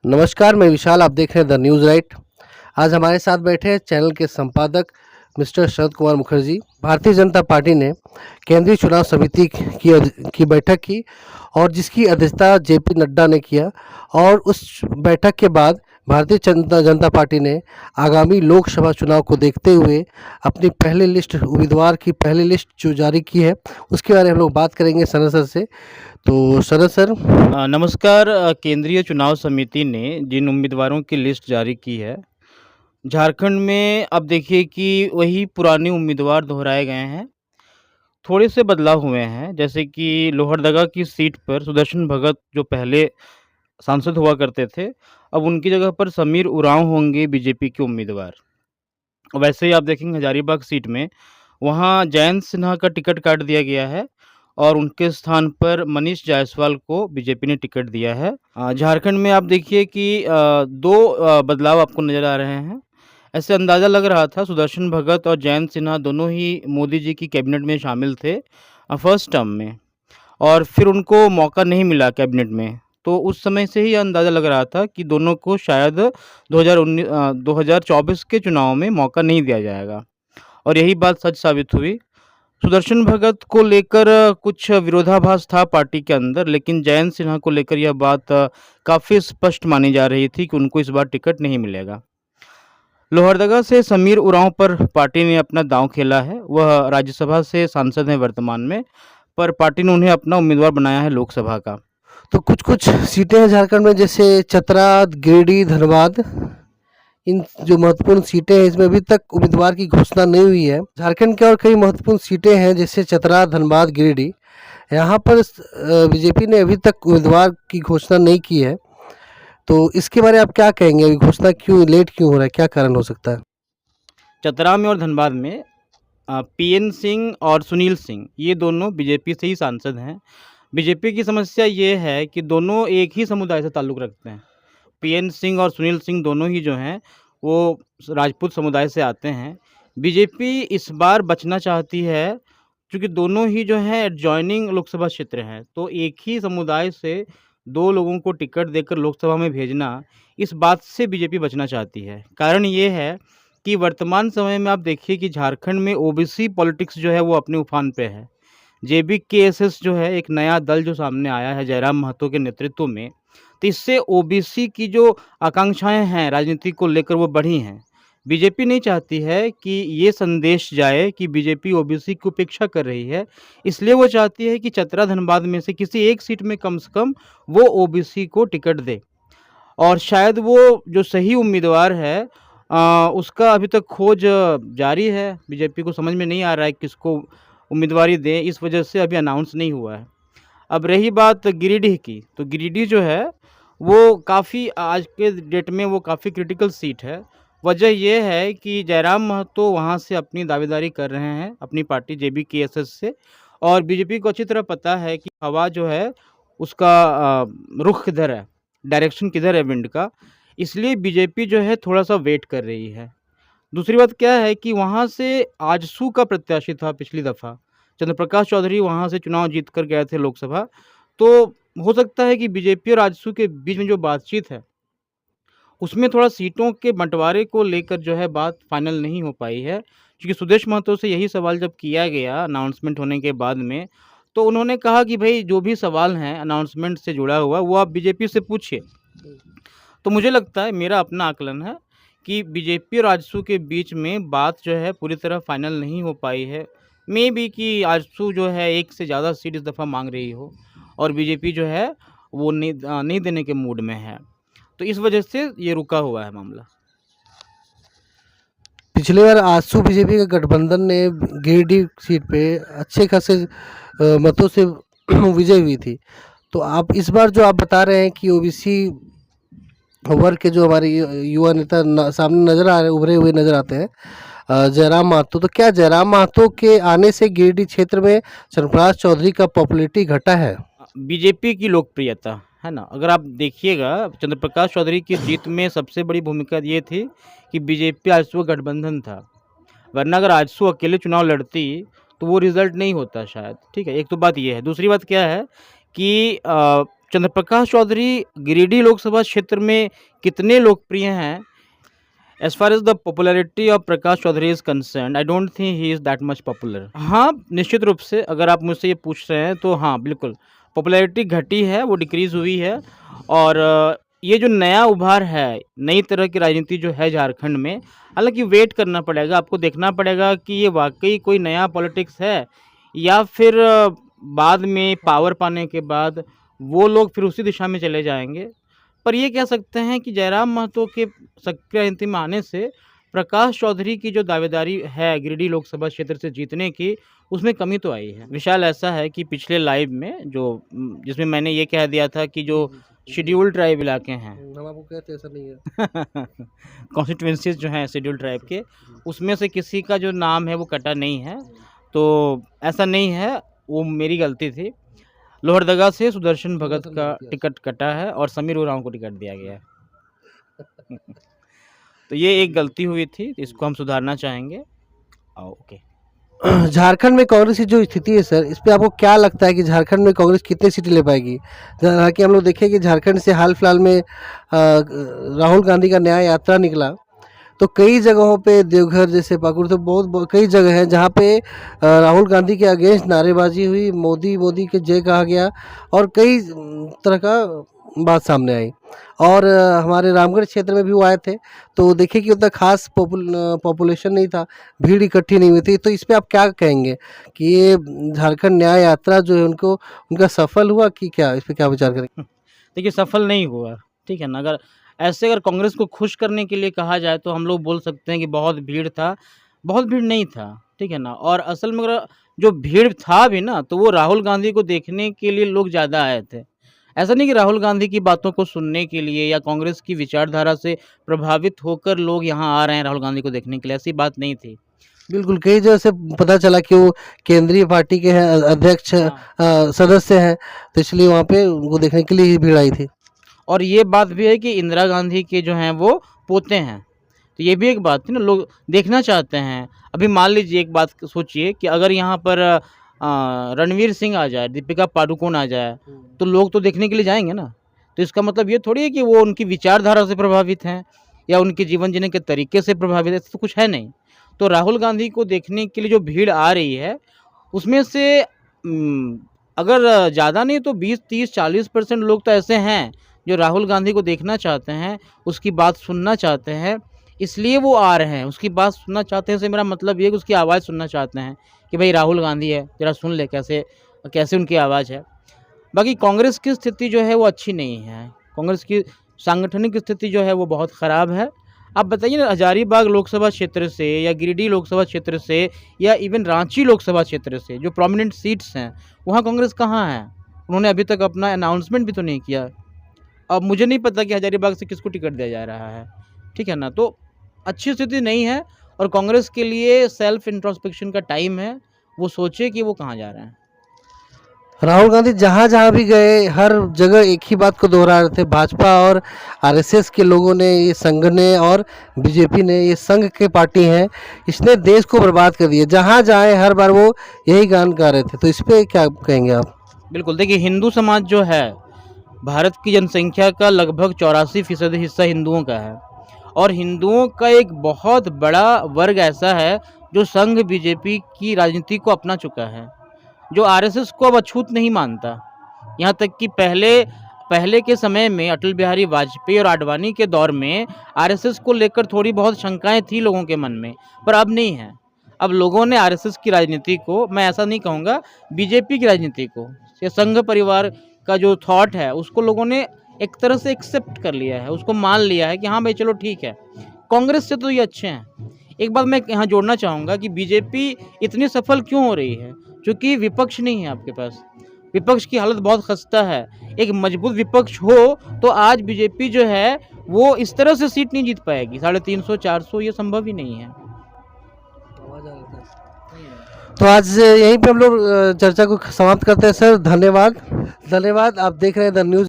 नमस्कार, मैं विशाल, आप देख रहे हैं द न्यूज़ राइट। आज हमारे साथ बैठे हैं चैनल के संपादक मिस्टर शरद कुमार मुखर्जी। भारतीय जनता पार्टी ने केंद्रीय चुनाव समिति की बैठक की और जिसकी अध्यक्षता जेपी नड्डा ने किया, और उस बैठक के बाद भारतीय जनता जनता पार्टी ने आगामी लोकसभा चुनाव को देखते हुए अपनी पहली लिस्ट उम्मीदवार की पहली लिस्ट जो जारी की है, उसके बारे में हम लोग बात करेंगे शरद सर से। तो शरद सर, नमस्कार। केंद्रीय चुनाव समिति ने जिन उम्मीदवारों की लिस्ट जारी की है, झारखंड में अब देखिए कि वही पुराने उम्मीदवार दोहराए गए हैं। थोड़े से बदलाव हुए हैं, जैसे कि लोहरदगा की सीट पर सुदर्शन भगत जो पहले सांसद हुआ करते थे, अब उनकी जगह पर समीर उरांव होंगे बीजेपी के उम्मीदवार। वैसे ही आप देखेंगे हजारीबाग सीट में, वहाँ जयंत सिन्हा का टिकट काट दिया गया है और उनके स्थान पर मनीष जायसवाल को बीजेपी ने टिकट दिया है। झारखंड में आप देखिए कि 2 बदलाव आपको नज़र आ रहे हैं। ऐसे अंदाज़ा लग रहा था सुदर्शन भगत और जयंत सिन्हा दोनों ही मोदी जी की कैबिनेट में शामिल थे फर्स्ट टर्म में, और फिर उनको मौका नहीं मिला कैबिनेट में। तो उस समय से ही अंदाज़ा लग रहा था कि दोनों को शायद 2024 के चुनाव में मौका नहीं दिया जाएगा, और यही बात सच साबित हुई। सुदर्शन भगत को लेकर कुछ विरोधाभास था पार्टी के अंदर, लेकिन जयंत सिन्हा को लेकर यह बात काफ़ी स्पष्ट मानी जा रही थी कि उनको इस बार टिकट नहीं मिलेगा। लोहरदगा से समीर उरांव पर पार्टी ने अपना दांव खेला है। वह राज्यसभा से सांसद हैं वर्तमान में, पर पार्टी ने उन्हें अपना उम्मीदवार बनाया है लोकसभा का। तो कुछ कुछ सीटें हैं झारखंड में, जैसे चतरा, गिरिडीह, धनबाद, इन जो महत्वपूर्ण सीटें हैं इसमें अभी तक उम्मीदवार की घोषणा नहीं हुई है। झारखंड के और कई महत्वपूर्ण सीटें हैं जैसे चतरा, धनबाद, गिरिडीह, यहाँ पर बीजेपी ने अभी तक उम्मीदवार की घोषणा नहीं की है। तो इसके बारे में आप क्या कहेंगे, अभी घोषणा क्यों लेट क्यों हो रहा है, क्या कारण हो सकता है? चतरा में और धनबाद में पीएन सिंह और सुनील सिंह, ये दोनों बीजेपी से ही सांसद हैं। बीजेपी की समस्या ये है कि दोनों एक ही समुदाय से ताल्लुक़ रखते हैं। पीएन सिंह और सुनील सिंह दोनों ही जो हैं, वो राजपूत समुदाय से आते हैं। बीजेपी इस बार बचना चाहती है, चूँकि दोनों ही जो हैं एडजॉइनिंग लोकसभा क्षेत्र हैं, तो एक ही समुदाय से 2 लोगों को टिकट देकर लोकसभा में भेजना, इस बात से बीजेपी बचना चाहती है। कारण ये है कि वर्तमान समय में आप देखिए कि झारखंड में ओबीसी पॉलिटिक्स जो है वो अपने उफान पे है। जेबीकेएसएस जो है एक नया दल जो सामने आया है जयराम महतो के नेतृत्व में, तो इससे ओबीसी की जो आकांक्षाएँ हैं राजनीति को लेकर वो बढ़ी हैं। बीजेपी नहीं चाहती है कि ये संदेश जाए कि बीजेपी ओबीसी की उपेक्षा कर रही है, इसलिए वो चाहती है कि चतरा धनबाद में से किसी एक सीट में कम से कम वो ओबीसी को टिकट दे। और शायद वो जो सही उम्मीदवार है उसका अभी तक खोज जारी है। बीजेपी को समझ में नहीं आ रहा है किसको उम्मीदवारी दें, इस वजह से अभी अनाउंस नहीं हुआ है। अब रही बात गिरिडीह की, तो गिरिडीह जो है वो काफ़ी आज के डेट में वो काफ़ी क्रिटिकल सीट है। वजह ये है कि जयराम महतो वहाँ से अपनी दावेदारी कर रहे हैं, अपनी पार्टी जेबीकेएसएस से, और बीजेपी को अच्छी तरह पता है कि हवा जो है उसका रुख किधर है, डायरेक्शन किधर है विंड का, इसलिए बीजेपी जो है थोड़ा-सा वेट कर रही है। दूसरी बात क्या है कि वहाँ से आजसू का प्रत्याशी था पिछली दफ़ा, चंद्रप्रकाश चौधरी वहाँ से चुनाव जीत कर गए थे लोकसभा। तो हो सकता है कि बीजेपी और आजसू के बीच में जो बातचीत है, उसमें थोड़ा सीटों के बँटवारे को लेकर जो है बात फाइनल नहीं हो पाई है। क्योंकि सुदेश महतो से यही सवाल जब किया गया अनाउंसमेंट होने के बाद में, तो उन्होंने कहा कि भई जो भी सवाल हैं अनाउंसमेंट से जुड़ा हुआ, वो आप बीजेपी से पूछिए। तो मुझे लगता है, मेरा अपना आकलन है कि बीजेपी और आजसू के बीच में बात जो है पूरी तरह फाइनल नहीं हो पाई है। मे बी कि आजसू जो है एक से ज़्यादा सीट इस दफ़ा मांग रही हो और बीजेपी जो है वो नहीं देने के मूड में है। तो इस वजह से ये रुका हुआ है मामला। पिछली बार आजसू बीजेपी का गठबंधन ने गिरिडीह सीट पे अच्छे खासे मतों से विजय हुई थी। तो आप इस बार जो आप बता रहे हैं कि ओबीसी वर्ग के जो हमारे युवा नेता सामने नजर आ रहे, उभरे हुए नजर आते हैं, जयराम महतो, तो क्या जयराम महतो के आने से गिरिडीह क्षेत्र में चंद्रप्रकाश चौधरी का पॉपुलैरिटी घटा है? बीजेपी की लोकप्रियता, है ना? अगर आप देखिएगा चंद्रप्रकाश चौधरी की जीत में सबसे बड़ी भूमिका ये थी कि बीजेपी आजसू का गठबंधन था। वरना अगर आजसू अकेले चुनाव लड़ती तो वो रिज़ल्ट नहीं होता शायद, ठीक है? एक तो बात ये है। दूसरी बात क्या है कि चंद्रप्रकाश चौधरी गिरिडीह लोकसभा क्षेत्र में कितने लोकप्रिय हैं? As far as the popularity of Prakash Chaudhary is concerned, I don't think he is that much popular. हाँ, निश्चित रूप से अगर आप मुझसे ये पूछ रहे हैं तो हाँ, बिल्कुल पॉपुलैरिटी घटी है, वो डिक्रीज़ हुई है। और ये जो नया उभार है, नई तरह की राजनीति जो है झारखंड में, हालाँकि वेट करना पड़ेगा, आपको देखना पड़ेगा कि ये वाक़ई कोई नया पॉलिटिक्स है या फिर बाद में पावर पाने के बाद वो लोग फिर उसी दिशा में चले जाएँगे। पर ये कह सकते हैं कि जयराम महतो के सक्रिय राजनीति में आने से प्रकाश चौधरी की जो दावेदारी है गिरिडीह लोकसभा क्षेत्र से जीतने की, उसमें कमी तो आई है। विशाल ऐसा है कि पिछले लाइव में जो जिसमें मैंने ये कह दिया था कि जो शेड्यूल्ड ट्राइब इलाके हैं, हम आपको कहते ऐसा नहीं है। कॉन्स्टिट्यूएंसीज जो हैं शेड्यूल्ड ट्राइब के, उसमें से किसी का जो नाम है वो कटा नहीं है। तो ऐसा नहीं है, वो मेरी गलती थी। लोहरदगा से सुदर्शन भगत का टिकट कटा है और समीर उरांव को टिकट दिया गया है। तो ये एक गलती हुई थी, इसको हम सुधारना चाहेंगे। ओके। झारखंड में कांग्रेस की जो स्थिति है सर, इस पे आपको क्या लगता है कि झारखंड में कांग्रेस कितनी सीटें ले पाएगी? हालांकि हम लोग देखें कि झारखंड से हाल फिलहाल में राहुल गांधी का नया यात्रा निकला, तो कई जगहों पे देवघर जैसे पाकुड़ तो बहुत कई जगह हैं जहाँ पे राहुल गांधी के अगेंस्ट नारेबाजी हुई, मोदी मोदी के जय कहा गया और कई तरह का बात सामने आई। और हमारे रामगढ़ क्षेत्र में भी वो आए थे, तो देखिए कि उतना खास पॉपुलेशन नहीं था, भीड़ इकट्ठी नहीं हुई थी। तो इस पे आप क्या कहेंगे कि ये झारखंड न्याय यात्रा जो है उनका सफल हुआ कि क्या? इस पे क्या विचार करेंगे? देखिए, सफल नहीं हुआ, ठीक है ना। अगर कांग्रेस को खुश करने के लिए कहा जाए तो हम लोग बोल सकते हैं कि बहुत भीड़ था, बहुत भीड़ नहीं था, ठीक है ना। और असल में अगर जो भीड़ था भी ना, तो वो राहुल गांधी को देखने के लिए लोग ज़्यादा आए थे। ऐसा नहीं कि राहुल गांधी की बातों को सुनने के लिए या कांग्रेस की विचारधारा से प्रभावित होकर लोग यहाँ आ रहे हैं राहुल गांधी को देखने के लिए, ऐसी बात नहीं थी। बिल्कुल, कई जगह से पता चला कि वो केंद्रीय पार्टी के हैं, अध्यक्ष सदस्य हैं, तो इसलिए वहाँ पे उनको देखने के लिए ही भीड़ आई थी। और ये बात भी है कि इंदिरा गांधी के जो हैं वो पोते हैं, तो ये भी एक बात थी ना, लोग देखना चाहते हैं। अभी मान लीजिए एक बात सोचिए कि अगर यहाँ पर रणवीर सिंह आ जाए, दीपिका पादुकोण आ जाए, तो लोग तो देखने के लिए जाएंगे ना। तो इसका मतलब ये थोड़ी है कि वो उनकी विचारधारा से प्रभावित हैं या उनके जीवन जीने के तरीके से प्रभावित है, ऐसा तो कुछ है नहीं। तो राहुल गांधी को देखने के लिए जो भीड़ आ रही है, उसमें से अगर ज़्यादा नहीं तो 20, 30, 40% लोग तो ऐसे हैं जो राहुल गांधी को देखना चाहते हैं, उसकी बात सुनना चाहते हैं, इसलिए वो आ रहे हैं। उसकी बात सुनना चाहते हैं से मेरा मतलब ये है कि उसकी आवाज़ सुनना चाहते हैं कि भाई राहुल गांधी है, ज़रा सुन ले कैसे उनकी आवाज़ है। बाकी कांग्रेस की स्थिति जो है वो अच्छी नहीं है, कांग्रेस की सांगठनिक स्थिति जो है वो बहुत ख़राब है। आप बताइए ना, हजारीबाग लोकसभा क्षेत्र से या गिरिडीह लोकसभा क्षेत्र से या इवन रांची लोकसभा क्षेत्र से जो प्रोमिनेंट सीट्स हैं, वहाँ कांग्रेस कहाँ है? उन्होंने अभी तक अपना अनाउंसमेंट भी तो नहीं किया। अब मुझे नहीं पता कि हजारीबाग से किसको टिकट दिया जा रहा है, ठीक है ना। तो अच्छी स्थिति नहीं है और कांग्रेस के लिए सेल्फ इंट्रोस्पेक्शन का टाइम है, वो सोचे कि वो कहाँ जा रहे हैं। राहुल गांधी जहाँ जहाँ भी गए, हर जगह एक ही बात को दोहरा रहे थे। भाजपा और आरएसएस के लोगों ने, ये संघ ने और बीजेपी ने, ये संघ के पार्टी हैं, इसने देश को बर्बाद कर दिया। जहाँ जाए हर बार वो यही गान गा रहे थे। तो इस पे क्या कहेंगे आप? बिल्कुल, देखिए हिंदू समाज जो है, भारत की जनसंख्या का लगभग 84% हिस्सा हिंदुओं का है और हिंदुओं का एक बहुत बड़ा वर्ग ऐसा है जो संघ बीजेपी की राजनीति को अपना चुका है, जो आरएसएस को अब अछूत नहीं मानता। यहाँ तक कि पहले के समय में अटल बिहारी वाजपेयी और आडवाणी के दौर में आरएसएस को लेकर थोड़ी बहुत शंकाएं थी लोगों के मन में, पर अब नहीं है। अब लोगों ने आरएसएस की राजनीति को, मैं ऐसा नहीं कहूँगा, बीजेपी की राजनीति को या संघ परिवार का जो थॉट है उसको लोगों ने एक तरह से एक्सेप्ट कर लिया है, उसको मान लिया है कि हाँ भाई चलो ठीक है, कांग्रेस से तो ये अच्छे हैं। एक बात मैं यहाँ जोड़ना चाहूँगा कि बीजेपी इतनी सफल क्यों हो रही है, क्योंकि विपक्ष नहीं है आपके पास। विपक्ष की हालत बहुत खस्ता है। एक मजबूत विपक्ष हो तो आज बीजेपी जो है वो इस तरह से सीट नहीं जीत पाएगी। 350, 400 ये संभव ही नहीं है। तो आज यहीं पे हम लोग चर्चा को समाप्त करते हैं सर। धन्यवाद। आप देख रहे हैं द न्यूज़।